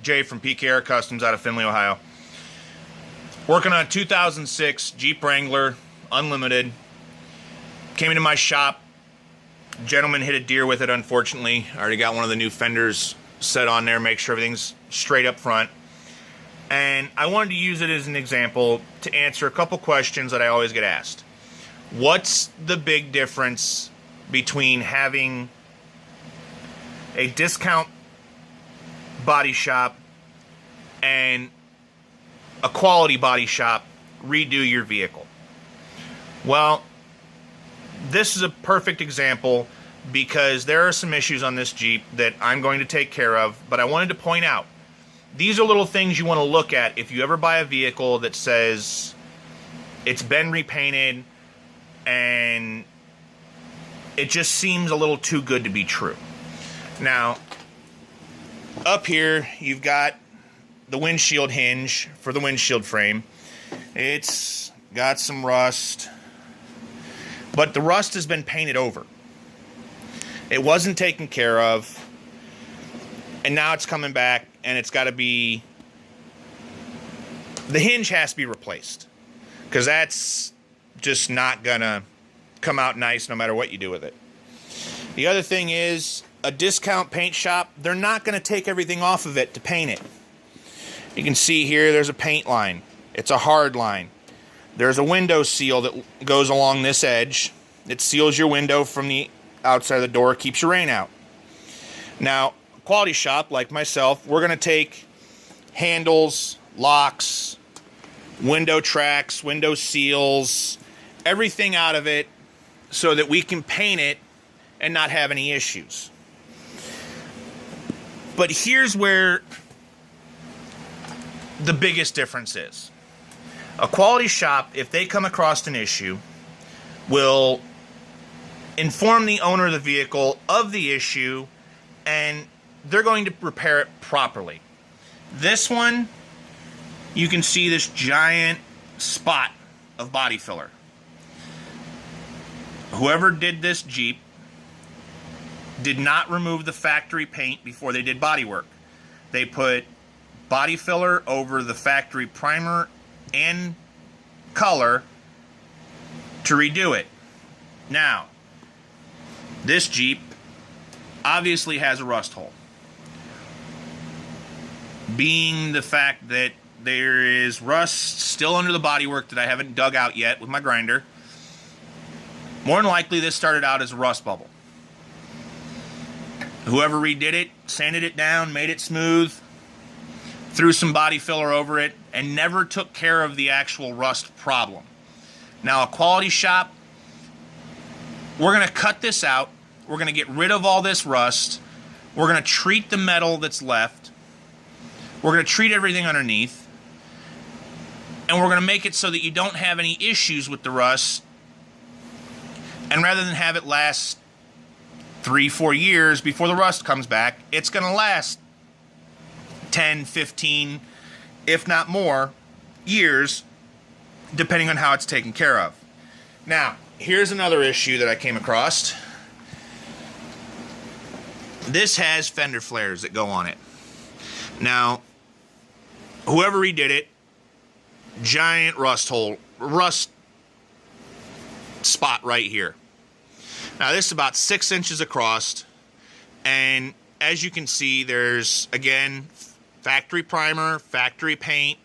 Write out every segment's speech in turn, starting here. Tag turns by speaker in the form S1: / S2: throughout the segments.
S1: Jay from PKR Customs out of Findlay, Ohio. Working on a 2006 Jeep Wrangler Unlimited. Came into my shop. Gentleman hit a deer with it, unfortunately. I already got one of the new fenders set on there, make sure everything's straight up front. And I wanted to use it as an example to answer a couple questions that I always get asked. What's the big difference between having a discount body shop and a quality body shop redo your vehicle? Well, this is a perfect example because there are some issues on this Jeep that I'm going to take care of, but I wanted to point out these are little things you want to look at if you ever buy a vehicle that says it's been repainted and it just seems a little too good to be true. Now, up here, you've got the windshield hinge for the windshield frame. It's got some rust, but the rust has been painted over. It wasn't taken care of, and now it's coming back, and it's got to be... the hinge has to be replaced, because that's just not going to come out nice no matter what you do with it. The other thing is, a discount paint shop, they're not going to take everything off of it to paint it. You can see here there's a paint line. It's a hard line. There's a window seal that goes along this edge. It seals your window from the outside of the door, keeps your rain out. Now, a quality shop like myself, we're going to take handles, locks, window tracks, window seals, everything out of it so that we can paint it and not have any issues. But here's where the biggest difference is. A quality shop, if they come across an issue, will inform the owner of the vehicle of the issue, and they're going to repair it properly. This one, you can see this giant spot of body filler. Whoever did this Jeep did not remove the factory paint before they did body work. They put body filler over the factory primer and color to redo it. Now, this Jeep obviously has a rust hole. Being the fact that there is rust still under the bodywork that I haven't dug out yet with my grinder, more than likely this started out as a rust bubble. Whoever redid it, sanded it down, made it smooth, threw some body filler over it, and never took care of the actual rust problem. Now, a quality shop, we're going to cut this out. We're going to get rid of all this rust. We're going to treat the metal that's left. We're going to treat everything underneath. And we're going to make it so that you don't have any issues with the rust. And rather than have it last 3-4 years before the rust comes back, it's going to last 10, 15, if not more, years, depending on how it's taken care of. Now, here's another issue that I came across. This has fender flares that go on it. Now, whoever redid it, giant rust spot right here. Now, this is about 6 inches across, and as you can see, there's, again, factory primer, factory paint,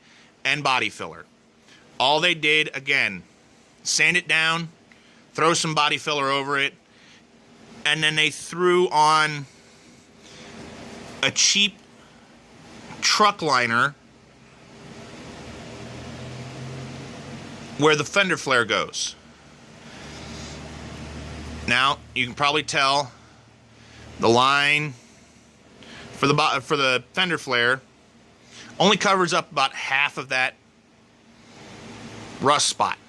S1: and body filler. All they did, again, sand it down, throw some body filler over it, and then they threw on a cheap truck liner where the fender flare goes. Now, you can probably tell the line for the fender flare only covers up about half of that rust spot.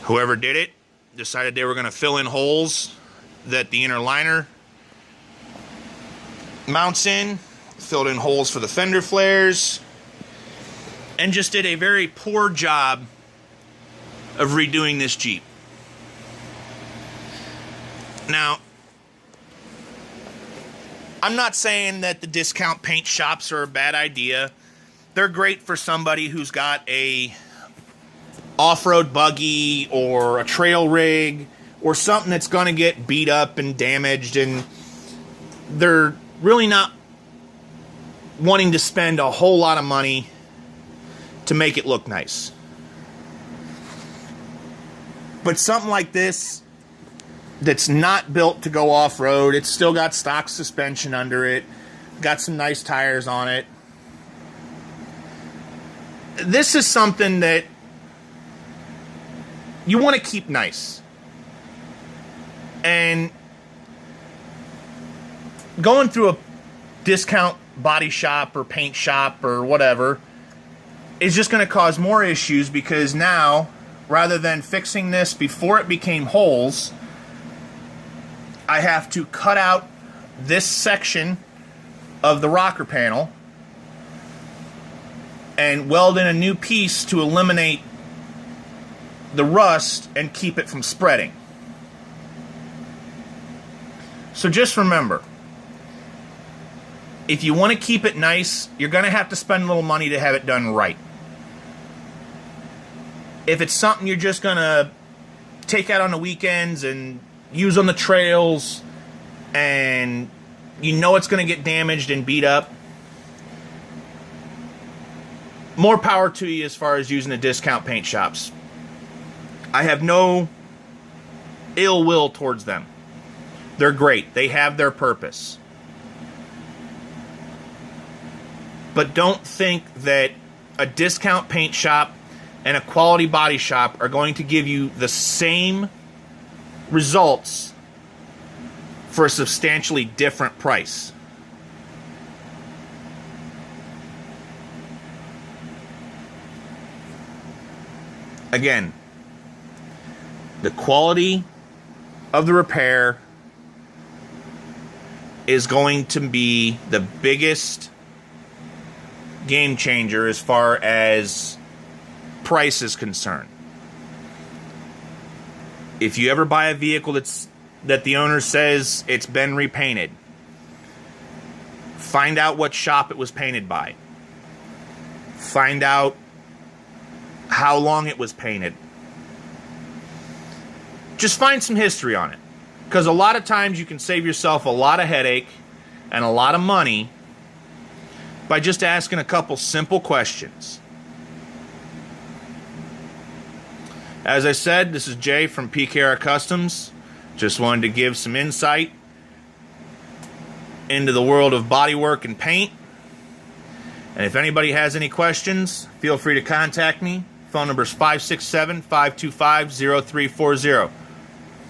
S1: Whoever did it decided they were going to fill in holes that the inner liner mounts in, filled in holes for the fender flares, and just did a very poor job of redoing this Jeep. Now, I'm not saying that the discount paint shops are a bad idea. They're great for somebody who's got a off-road buggy or a trail rig or something that's going to get beat up and damaged, and they're really not wanting to spend a whole lot of money to make it look nice. But something like this that's not built to go off-road, it's still got stock suspension under it, got some nice tires on it. This is something that you want to keep nice. And going through a discount body shop or paint shop or whatever is just going to cause more issues, because now, rather than fixing this before it became holes, I have to cut out this section of the rocker panel and weld in a new piece to eliminate the rust and keep it from spreading. So just remember, if you want to keep it nice, you're going to have to spend a little money to have it done right. If it's something you're just going to take out on the weekends and use on the trails, and you know it's going to get damaged and beat up, more power to you as far as using the discount paint shops. I have no ill will towards them. They're great. They have their purpose. But don't think that a discount paint shop and a quality body shop are going to give you the same results for a substantially different price. Again, the quality of the repair is going to be the biggest game changer as far as price is concerned. If you ever buy a vehicle that the owner says it's been repainted, find out what shop it was painted by. Find out how long it was painted. Just find some history on it. Because a lot of times you can save yourself a lot of headache and a lot of money by just asking a couple simple questions. As I said, this is Jay from PKR Customs. Just wanted to give some insight into the world of bodywork and paint. And if anybody has any questions, feel free to contact me. Phone number is 567-525-0340.